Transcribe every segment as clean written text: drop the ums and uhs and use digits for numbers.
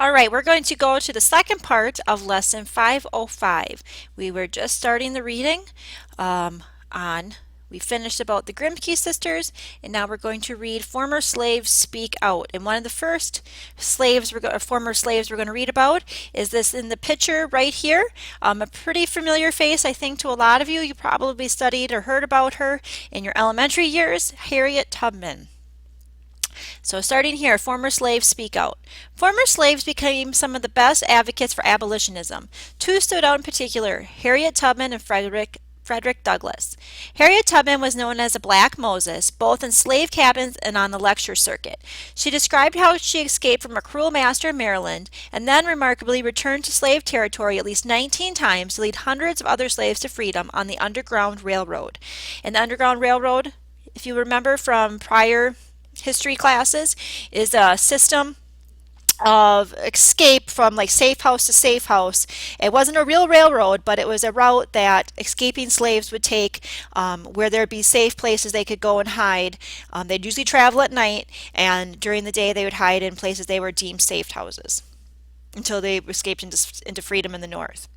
All right, we're going to go to the second part of lesson 505. We were just starting the reading on, we finished about the Grimke sisters, and now we're going to read Former Slaves Speak Out. And one of the first former slaves we're going to read about is this in the picture right here. A pretty familiar face, I think, to a lot of you. You probably studied or heard about her in your elementary years, Harriet Tubman. So starting here, former slaves speak out. Former slaves became some of the best advocates for abolitionism. Two stood out in particular, Harriet Tubman and Frederick Douglass. Harriet Tubman was known as a Black Moses, both in slave cabins and on the lecture circuit. She described how she escaped from a cruel master in Maryland and then remarkably returned to slave territory at least 19 times to lead hundreds of other slaves to freedom on the Underground Railroad. And the Underground Railroad, if you remember from prior history classes, is a system of escape from like safe house to safe house. It wasn't a real railroad, but it was a route that escaping slaves would take, where there'd be safe places they could go and hide. They'd usually travel at night, and during the day they would hide in places they were deemed safe houses until they escaped into freedom in the North.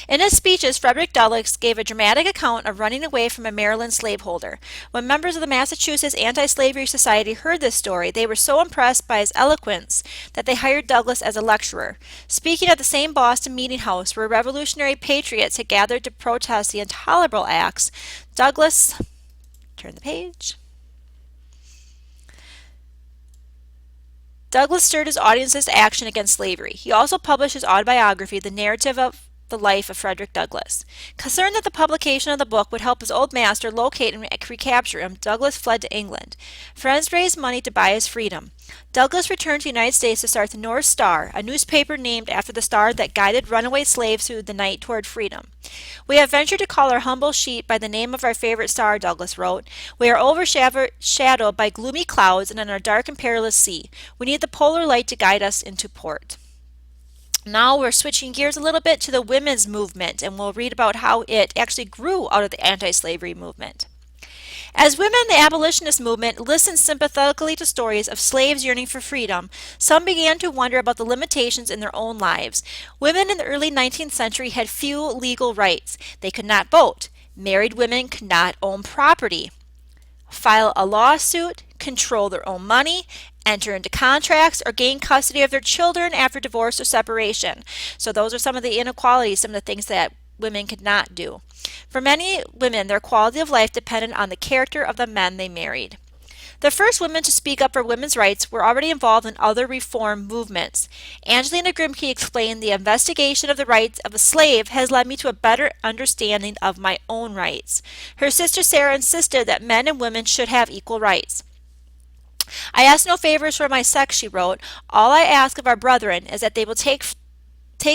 In his speeches, Frederick Douglass gave a dramatic account of running away from a Maryland slaveholder. When members of the Massachusetts Anti-Slavery Society heard this story, they were so impressed by his eloquence that they hired Douglass as a lecturer. Speaking at the same Boston meeting house where revolutionary patriots had gathered to protest the intolerable acts, Douglass, turn the page. Douglass stirred his audiences to action against slavery. He also published his autobiography, The Narrative of the Life of Frederick Douglass. Concerned that the publication of the book would help his old master locate and recapture him, Douglass fled to England. Friends raised money to buy his freedom. Douglass returned to the United States to start the North Star, a newspaper named after the star that guided runaway slaves through the night toward freedom. We have ventured to call our humble sheet by the name of our favorite star, Douglass wrote. We are overshadowed by gloomy clouds and on a dark and perilous sea. We need the polar light to guide us into port. Now we're switching gears a little bit to the women's movement, and we'll read about how it actually grew out of the anti-slavery movement. As women in the abolitionist movement listened sympathetically to stories of slaves yearning for freedom, some began to wonder about the limitations in their own lives. Women in the early 19th century had few legal rights. They could not vote. Married women could not own property, file a lawsuit, control their own money, enter into contracts, or gain custody of their children after divorce or separation. So those are some of the inequalities, some of the things that women could not do. For many women, their quality of life depended on the character of the men they married. The first women to speak up for women's rights were already involved in other reform movements. Angelina Grimke explained, the investigation of the rights of a slave has led me to a better understanding of my own rights. Her sister Sarah insisted that men and women should have equal rights. I ask no favors for my sex, she wrote. All I ask of our brethren is that they will take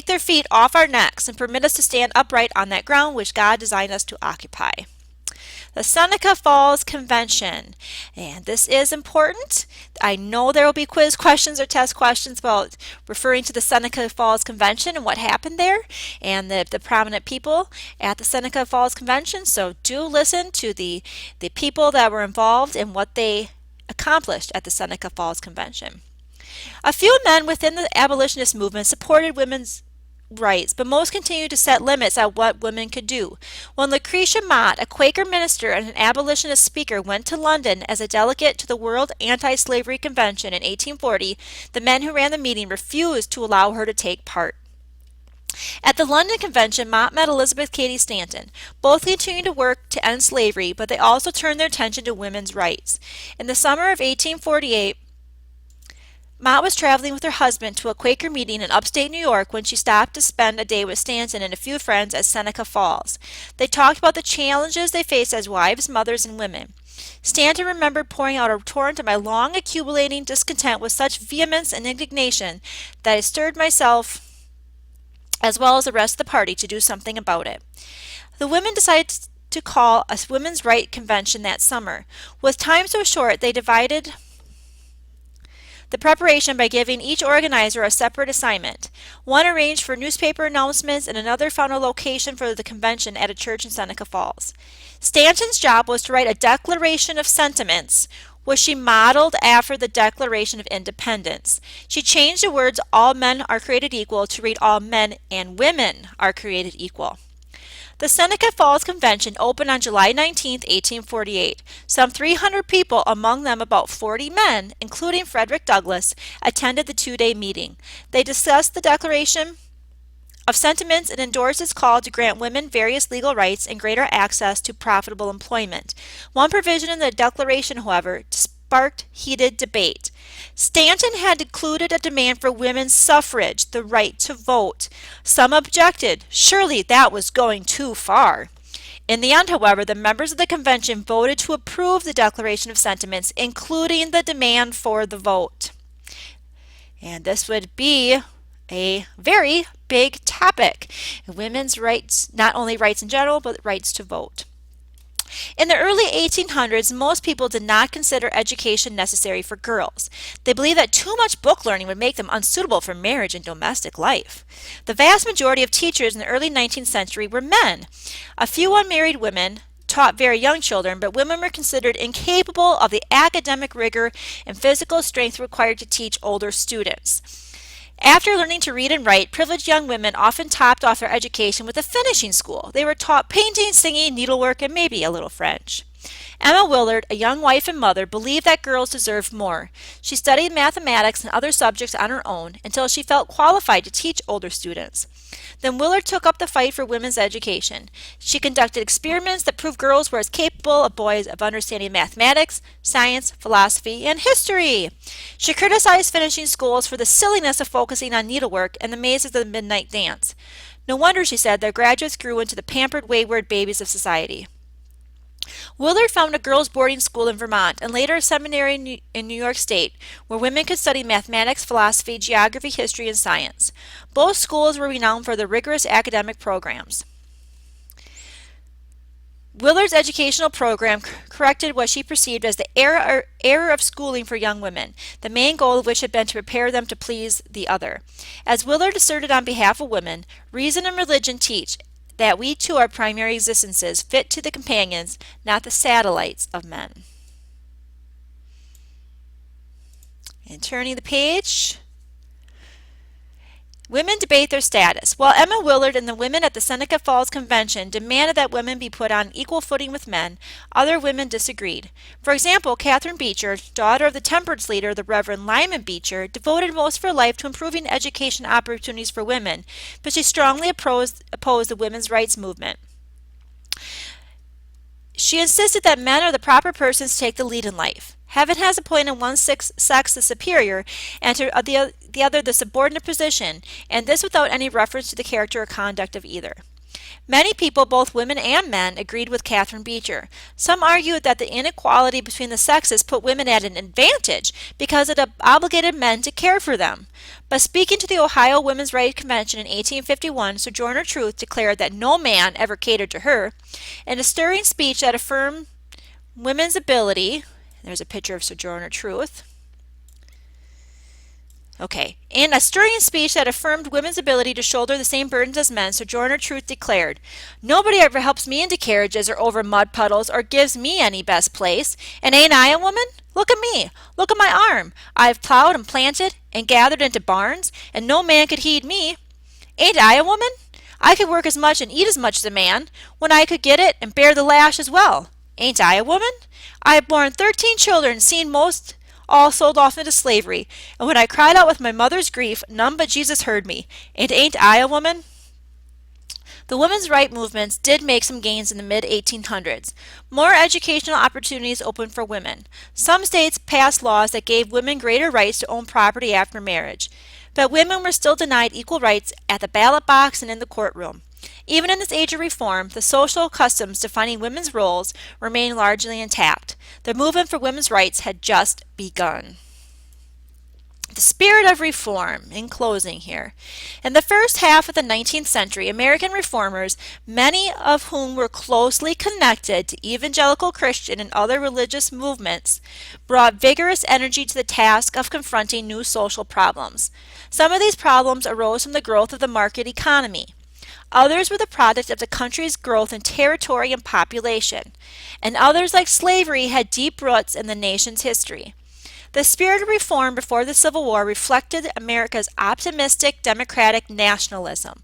their feet off our necks and permit us to stand upright on that ground which God designed us to occupy. The Seneca Falls Convention. And this is important. I know there will be quiz questions or test questions about referring to the Seneca Falls Convention and what happened there and the prominent people at the Seneca Falls Convention. So do listen to the people that were involved and what they accomplished at the Seneca Falls Convention. A few men within the abolitionist movement supported women's rights, but most continued to set limits on what women could do. When Lucretia Mott, a Quaker minister and an abolitionist speaker, went to London as a delegate to the World Anti-Slavery Convention in 1840, the men who ran the meeting refused to allow her to take part. At the London Convention, Mott met Elizabeth Cady Stanton. Both continued to work to end slavery, but they also turned their attention to women's rights. In the summer of 1848, Mott was traveling with her husband to a Quaker meeting in upstate New York when she stopped to spend a day with Stanton and a few friends at Seneca Falls. They talked about the challenges they faced as wives, mothers, and women. Stanton remembered pouring out a torrent of my long accumulating discontent with such vehemence and indignation that I stirred myself as well as the rest of the party to do something about it. The women decided to call a women's right convention that summer. With time so short, they divided the preparation by giving each organizer a separate assignment. One arranged for newspaper announcements and another found a location for the convention at a church in Seneca Falls. Stanton's job was to write a declaration of sentiments was she modeled after the Declaration of Independence. She changed the words all men are created equal to read all men and women are created equal. The Seneca Falls Convention opened on July 19, 1848. Some 300 people, among them about 40 men, including Frederick Douglass, attended the two-day meeting. They discussed the Declaration of Sentiments and endorsed its call to grant women various legal rights and greater access to profitable employment. One provision in the Declaration, however, sparked heated debate. Stanton had included a demand for women's suffrage, the right to vote. Some objected. Surely that was going too far. In the end, however, the members of the convention voted to approve the Declaration of Sentiments, including the demand for the vote. And this would be a very big topic. Women's rights, not only rights in general, but rights to vote. In the early 1800s, most people did not consider education necessary for girls. They believed that too much book learning would make them unsuitable for marriage and domestic life. The vast majority of teachers in the early 19th century were men. A few unmarried women taught very young children, but women were considered incapable of the academic rigor and physical strength required to teach older students. After learning to read and write, privileged young women often topped off their education with a finishing school. They were taught painting, singing, needlework, and maybe a little French. Emma Willard, a young wife and mother, believed that girls deserved more. She studied mathematics and other subjects on her own until she felt qualified to teach older students. Then Willard took up the fight for women's education. She conducted experiments that proved girls were as capable as boys of understanding mathematics, science, philosophy, and history. She criticized finishing schools for the silliness of focusing on needlework and the mazes of the midnight dance. No wonder, she said, their graduates grew into the pampered, wayward babies of society. Willard founded a girls' boarding school in Vermont and later a seminary in New York State where women could study mathematics, philosophy, geography, history, and science. Both schools were renowned for their rigorous academic programs. Willard's educational program corrected what she perceived as the error of schooling for young women, the main goal of which had been to prepare them to please the other. As Willard asserted on behalf of women, reason and religion teach that we too are primary existences, fit to the companions, not the satellites of men. And turning the page, women debate their status. While Emma Willard and the women at the Seneca Falls Convention demanded that women be put on equal footing with men, other women disagreed. For example, Catherine Beecher, daughter of the temperance leader, the Reverend Lyman Beecher, devoted most of her life to improving education opportunities for women, but she strongly opposed the women's rights movement. She insisted that men are the proper persons to take the lead in life. Heaven has appointed one sex the superior and to the other the subordinate position, and this without any reference to the character or conduct of either. Many people, both women and men, agreed with Catherine Beecher. Some argued that the inequality between the sexes put women at an advantage because it obligated men to care for them. But speaking to the Ohio Women's Rights Convention in 1851, Sojourner Truth declared that no man ever catered to her. In a stirring speech that affirmed women's ability, there's a picture of Sojourner Truth. In a stirring speech that affirmed women's ability to shoulder the same burdens as men, Sojourner Truth declared, "Nobody ever helps me into carriages or over mud puddles or gives me any best place. And ain't I a woman? Look at me. Look at my arm. I've plowed and planted and gathered into barns, and no man could heed me. Ain't I a woman? I could work as much and eat as much as a man, when I could get it, and bear the lash as well. Ain't I a woman? I have borne 13 children, seen most all sold off into slavery, and when I cried out with my mother's grief, none but Jesus heard me. And ain't I a woman?" The women's rights movements did make some gains in the mid-1800s. More educational opportunities opened for women. Some states passed laws that gave women greater rights to own property after marriage. But women were still denied equal rights at the ballot box and in the courtroom. Even in this age of reform, the social customs defining women's roles remain largely intact. The movement for women's rights had just begun. The spirit of reform, in closing here. In the first half of the 19th century, American reformers, many of whom were closely connected to evangelical Christian and other religious movements, brought vigorous energy to the task of confronting new social problems. Some of these problems arose from the growth of the market economy. Others were the product of the country's growth in territory and population. And others, like slavery, had deep roots in the nation's history. The spirit of reform before the Civil War reflected America's optimistic democratic nationalism.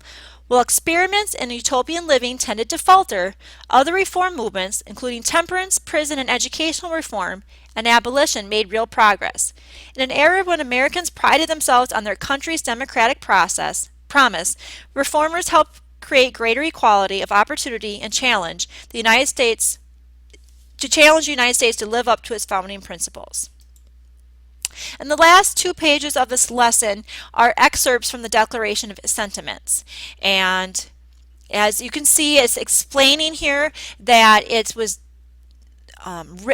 While experiments in utopian living tended to falter, other reform movements, including temperance, prison, and educational reform, and abolition, made real progress. In an era when Americans prided themselves on their country's democratic promise, reformers helped create greater equality of opportunity and challenge the United States to live up to its founding principles. And the last 2 pages of this lesson are excerpts from the Declaration of Sentiments. And as you can see, it's explaining here that it was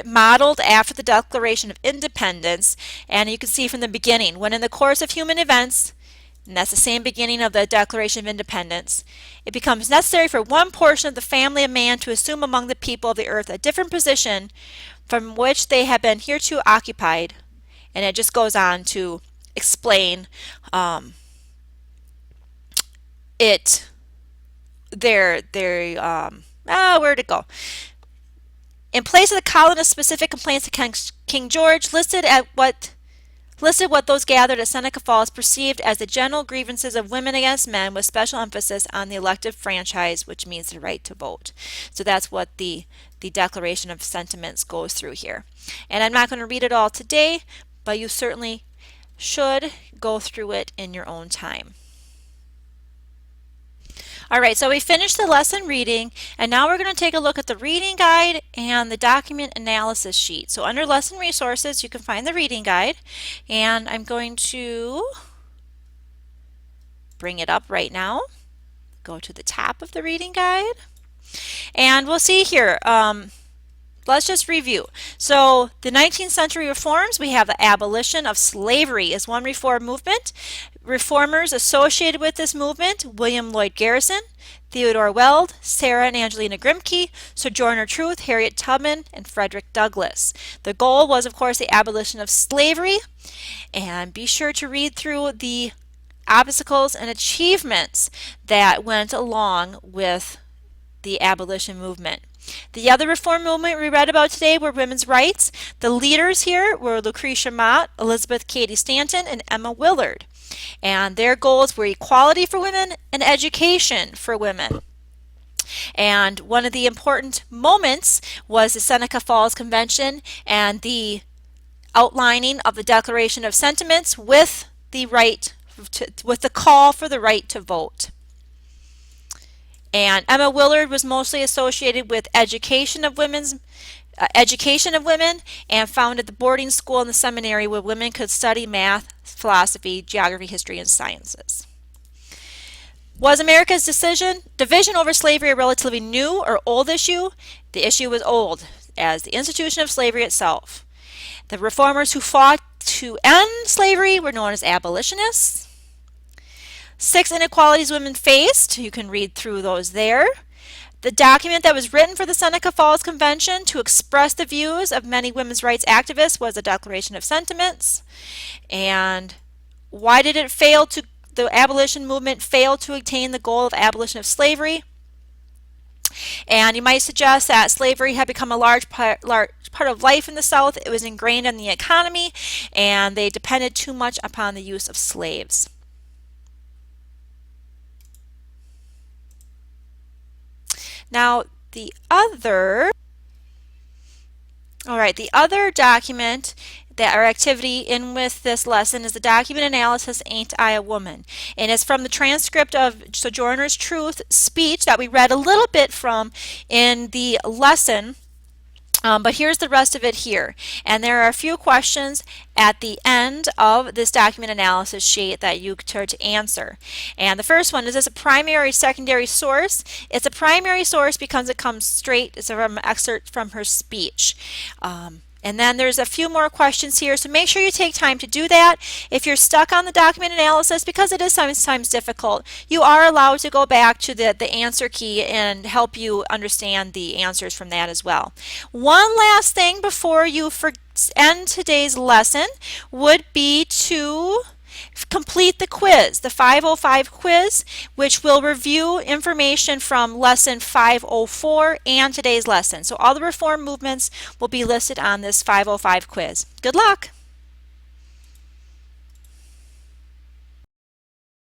modeled after the Declaration of Independence. And you can see from the beginning, when in the course of human events, and that's the same beginning of the Declaration of Independence, it becomes necessary for one portion of the family of man to assume among the people of the earth a different position from which they have been hereto occupied. And it just goes on to explain where'd it go? In place of the colonists' specific complaints to King George, listed what those gathered at Seneca Falls perceived as the general grievances of women against men, with special emphasis on the elective franchise, which means the right to vote. So that's what the Declaration of Sentiments goes through here. And I'm not going to read it all today, but you certainly should go through it in your own time. All right, so we finished the lesson reading, and now we're going to take a look at the reading guide and the document analysis sheet. So under lesson resources, you can find the reading guide, and I'm going to bring it up right now. Go to the top of the reading guide, and we'll see here. Let's just review. So the 19th century reforms, we have the abolition of slavery as one reform movement. Reformers associated with this movement: William Lloyd Garrison, Theodore Weld, Sarah and Angelina Grimke, Sojourner Truth, Harriet Tubman, and Frederick Douglass. The goal was, of course, the abolition of slavery. And be sure to read through the obstacles and achievements that went along with the abolition movement. The other reform movement we read about today were women's rights. The leaders here were Lucretia Mott, Elizabeth Cady Stanton, and Emma Willard. And their goals were equality for women and education for women. And one of the important moments was the Seneca Falls Convention and the outlining of the Declaration of Sentiments with the call for the right to vote. And Emma Willard was mostly associated with education of women and founded the boarding school and the seminary where women could study math, philosophy, geography, history, and sciences. Was America's division over slavery a relatively new or old issue? The issue was old, as the institution of slavery itself. The reformers who fought to end slavery were known as abolitionists. 6 inequalities women faced, you can read through those there. The document that was written for the Seneca Falls Convention to express the views of many women's rights activists was the Declaration of Sentiments. And why did the abolition movement fail to attain the goal of abolition of slavery? And you might suggest that slavery had become a large part of life in the South. It was ingrained in the economy, and they depended too much upon the use of slaves. Now, the other document or activity in with this lesson is the document analysis, Ain't I a Woman? And it's from the transcript of Sojourner Truth's speech that we read a little bit from in the lesson. But here's the rest of it here. And there are a few questions at the end of this document analysis sheet that you are to answer. And the first one, is this a primary or secondary source? It's a primary source because it comes straight, it's from an excerpt from her speech. And then there's a few more questions here, so make sure you take time to do that. If you're stuck on the document analysis, because it is sometimes difficult, you are allowed to go back to the answer key and help you understand the answers from that as well. One last thing before you end today's lesson would be to Complete the quiz, the 505 quiz, which will review information from lesson 504 and today's lesson. So all the reform movements will be listed on this 505 quiz. Good luck!